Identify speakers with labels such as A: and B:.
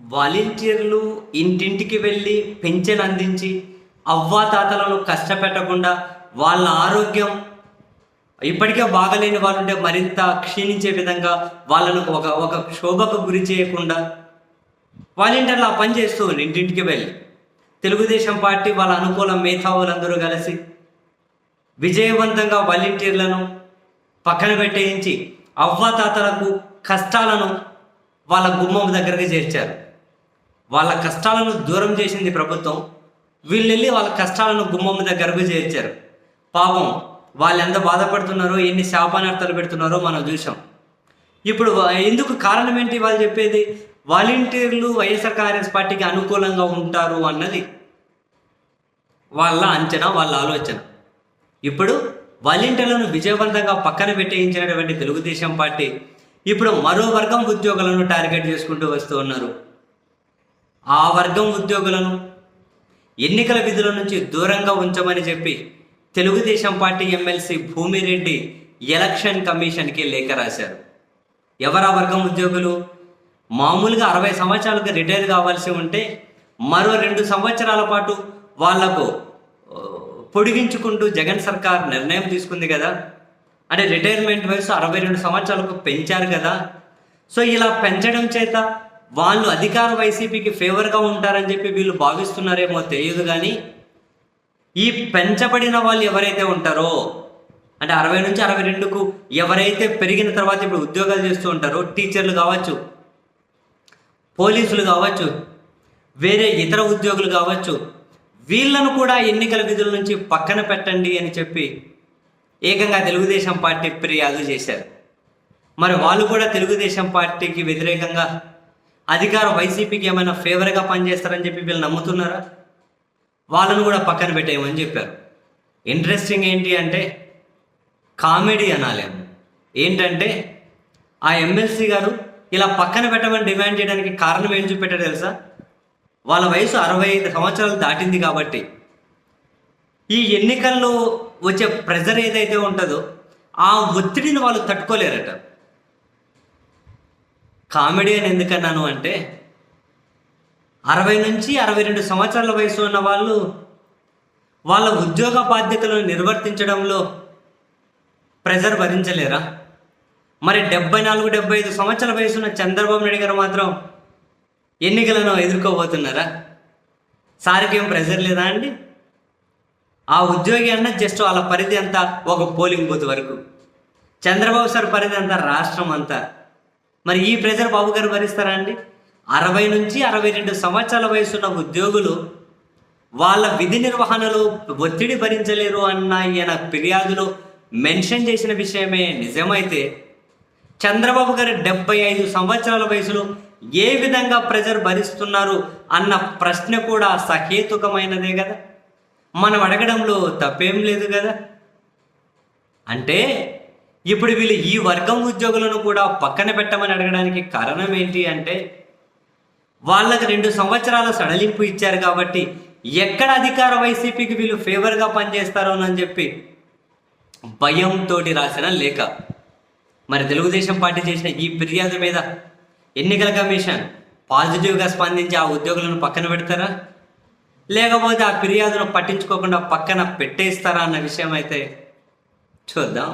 A: వాలంటీర్లు ఇంటింటికి వెళ్ళి పింఛన్ అందించి అవ్వాతాతలను కష్టపెట్టకుండా వాళ్ళ ఆరోగ్యం ఇప్పటికే బాగలేని వాళ్ళు ఉంటే మరింత క్షీణించే విధంగా వాళ్ళను ఒక ఒక క్షోభకు గురి చేయకుండా వాలంటీర్లు ఆ పని చేస్తూ ఇంటింటికి వెళ్ళి తెలుగుదేశం పార్టీ వాళ్ళ అనుకూల మేధావులందరూ కలిసి విజయవంతంగా వాలంటీర్లను పక్కన పెట్టేయించి అవ్వాతాతలకు కష్టాలను వాళ్ళ గుమ్మం దగ్గరికి చేర్చారు. వాళ్ళ కష్టాలను దూరం చేసింది ప్రభుత్వం. వీళ్ళు వెళ్ళి వాళ్ళ కష్టాలను గుమ్మం దగ్గరకు చేర్చారు. పాపం వాళ్ళు ఎంత బాధపడుతున్నారో, ఎన్ని శాపనార్థాలు పెడుతున్నారో మనం చూసాం. ఇప్పుడు ఎందుకు కారణం ఏంటి వాళ్ళు చెప్పేది? వాలంటీర్లు వైఎస్ఆర్ కాంగ్రెస్ పార్టీకి అనుకూలంగా ఉంటారు అన్నది వాళ్ళ అంచనా, వాళ్ళ ఆలోచన. ఇప్పుడు వాలంటీర్లను విజయవంతంగా పక్కన పెట్టేయించినటువంటి తెలుగుదేశం పార్టీ ఇప్పుడు మరో వర్గం ఉద్యోగులను టార్గెట్ చేసుకుంటూ వస్తూ ఉన్నారు. ఆ వర్గం ఉద్యోగులను ఎన్నికల విధుల నుంచి దూరంగా ఉంచమని చెప్పి Telugu Desam party MLC Bhumireddy election కమిషన్కి లేఖ రాశారు. ఎవరా వర్గం ఉద్యోగులు? మామూలుగా 60 సంవత్సరాలకు రిటైర్ కావాల్సి ఉంటే మరో 2 సంవత్సరాల పాటు వాళ్లకు పొడిగించుకుంటూ జగన్ సర్కార్ నిర్ణయం తీసుకుంది కదా. అంటే రిటైర్మెంట్ వయసు 62 సంవత్సరాలకు పెంచారు కదా. సో ఇలా పెంచడం చేత వాళ్ళు అధికార వైసీపీకి ఫేవర్గా ఉంటారని చెప్పి వీళ్ళు భావిస్తున్నారేమో తెలియదు. కానీ ఈ పెంచబడిన వాళ్ళు ఎవరైతే ఉంటారో, అంటే 60 నుంచి 62కు ఎవరైతే పెరిగిన తర్వాత ఇప్పుడు ఉద్యోగాలు చేస్తూ ఉంటారో, టీచర్లు కావచ్చు, పోలీసులు కావచ్చు, వేరే ఇతర ఉద్యోగులు కావచ్చు, వీళ్ళను కూడా ఎన్నికల విధుల నుంచి పక్కన పెట్టండి అని చెప్పి ఏకంగా తెలుగుదేశం పార్టీ ఫిర్యాదు చేశారు. మరి వాళ్ళు కూడా తెలుగుదేశం పార్టీకి వ్యతిరేకంగా అధికార వైసీపీకి ఏమైనా ఫేవర్గా పనిచేస్తారని చెప్పి వీళ్ళు నమ్ముతున్నారా? వాళ్ళను కూడా పక్కన పెట్టేయమని చెప్పారు. ఇంట్రెస్టింగ్ ఏంటి అంటే, కామెడీ అనాలేమో. ఏంటంటే ఆ ఎమ్మెల్సీ గారు ఇలా పక్కన పెట్టమని డిమాండ్ చేయడానికి కారణం ఏం చూపెట్టారు తెలుసా? వాళ్ళ వయసు 65 సంవత్సరాలు దాటింది కాబట్టి ఈ ఎన్నికల్లో వచ్చే ప్రెజర్ ఏదైతే ఉంటుందో ఆ ఒత్తిడిని వాళ్ళు తట్టుకోలేరట. కామెడీ అని ఎందుకన్నాను అంటే, 60 నుంచి 62 సంవత్సరాల వయసు ఉన్న వాళ్ళు వాళ్ళ ఉద్యోగ బాధ్యతలను నిర్వర్తించడంలో ప్రెజర్ భరించలేరా? మరి 74, 75 సంవత్సరాల వయసున్న చంద్రబాబు నాయుడు గారు మాత్రం ఎన్నికలను ఎదుర్కోబోతున్నారా? సార్కి ఏం ప్రెజర్ లేదా అండి? ఆ ఉద్యోగి అన్న జస్ట్ వాళ్ళ పరిధి అంతా ఒక పోలింగ్ బూత్ వరకు, చంద్రబాబు సార్ పరిధి అంతా రాష్ట్రం అంతా. మరి ఈ ప్రెజర్ బాబు గారు భరిస్తారా అండి? 60 నుంచి 62 సంవత్సరాల వయసున్న ఉద్యోగులు వాళ్ళ విధి నిర్వహణలో ఒత్తిడి భరించలేరు అన్న ఈయన ఫిర్యాదులో మెన్షన్ చేసిన విషయమే నిజమైతే, చంద్రబాబు గారు 75 సంవత్సరాల వయసులో ఏ విధంగా ప్రెజర్ భరిస్తున్నారు అన్న ప్రశ్న కూడా సహేతుకమైనదే కదా. మనం అడగడంలో తప్పేం లేదు కదా. అంటే ఇప్పుడు వీళ్ళు ఈ వర్గం ఉద్యోగులను కూడా పక్కన పెట్టమని అడగడానికి కారణం ఏంటి అంటే, వాళ్ళకి 2 సంవత్సరాల సడలింపు ఇచ్చారు కాబట్టి ఎక్కడ అధికార వైసీపీకి వీళ్ళు ఫేవర్గా పనిచేస్తారోనని చెప్పి భయంతో రాసిన లేఖ. మరి తెలుగుదేశం పార్టీ చేసిన ఈ ఫిర్యాదు మీద ఎన్నికల కమిషన్ పాజిటివ్గా స్పందించి ఆ ఉద్యోగులను పక్కన పెడతారా, లేకపోతే ఆ ఫిర్యాదును పట్టించుకోకుండా పక్కన పెట్టేస్తారా అన్న విషయం అయితే చూద్దాం.